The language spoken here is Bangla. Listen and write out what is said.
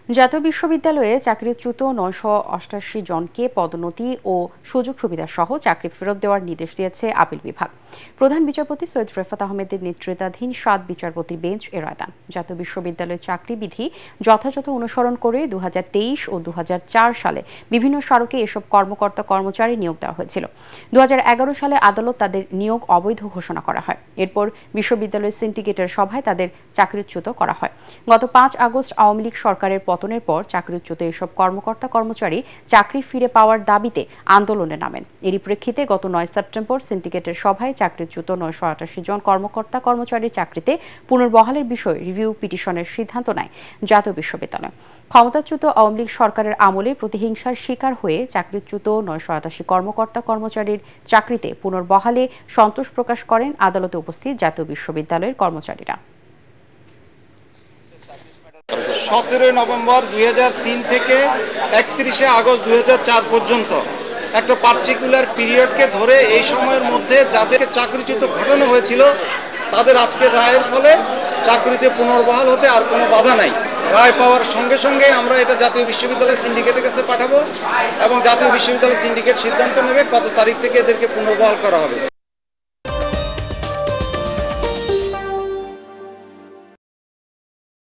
জাতীয় বিশ্ববিদ্যালয়ে চাকরিচ্যুত ৯৮৮ জনকে পদোন্নতি ও সুযোগ সুবিধা সহ চাকরি ফেরত দেওয়ার নির্দেশ দিয়েছে আপিল বিভাগ। প্রধান বিচারপতি সৈয়দ রেফাত আহমেদের নেতৃত্বাধীন ৭ বিচারপতির বেঞ্চ এ রায় দেন। জাতীয় বিশ্ববিদ্যালয়ের চাকরি বিধি যথাযথ অনুসরণ করে ২০২৩ ও ২০০৪ সালে বিভিন্ন স্মারকে এসব কর্মকর্তা কর্মচারী নিয়োগ দেওয়া হয়েছিল। ২০১১ সালে আদালত তাদের নিয়োগ অবৈধ ঘোষণা করা হয়। এরপর বিশ্ববিদ্যালয়ের সিন্ডিকেটের সভায় তাদের চাকরিচ্যুত করা হয়। গত ৫ আগস্ট আওয়ামী লীগ সরকারের পতনের পর চাকরিচ্যুত এসব কর্মকর্তা কর্মচারী চাকরি ফিরে পাওয়ার দাবিতে আন্দোলনে নামেন। এরই প্রেক্ষিতে গত ৯ সেপ্টেম্বর সিন্ডিকেটের সভায় চাকরিচ্যুত ৯৮৮ জন কর্মকর্তা কর্মচারীর চাকরিতে পুনর্বহালের বিষয়ে রিভিউ পিটিশনের সিদ্ধান্ত নেয় জাতীয় বিশ্ববিদ্যালয়। ক্ষমতাচ্যুত আওয়ামী লীগ সরকারের আমলে প্রতিহিংসার শিকার হয়ে চাকরিচ্যুত ৯৮৮ কর্মকর্তা কর্মচারীর চাকরিতে পুনর্বহালে সন্তোষ প্রকাশ করেন আদালতে উপস্থিত জাতীয় বিশ্ববিদ্যালয়ের কর্মচারীরা। ১৭ নভেম্বর ২০০৩ থেকে ৩১ আগস্ট ২০০৪ পর্যন্ত একটা পার্টিকুলার পিরিয়ডকে ধরে এই সময়ের মধ্যে যাদেরকে চাকরিচ্যুত ঘটানো হয়েছিল তাদের আজকের রায়ের ফলে চাকরিতে পুনর্বহাল হতে আর কোনো বাধা নাই। রায় পাওয়ার সঙ্গে সঙ্গে আমরা এটা জাতীয় বিশ্ববিদ্যালয় সিন্ডিকেটের কাছে পাঠাবো এবং জাতীয় বিশ্ববিদ্যালয় সিন্ডিকেট সিদ্ধান্ত নেবে কত তারিখ থেকে এদেরকে পুনর্বহাল করা হবে।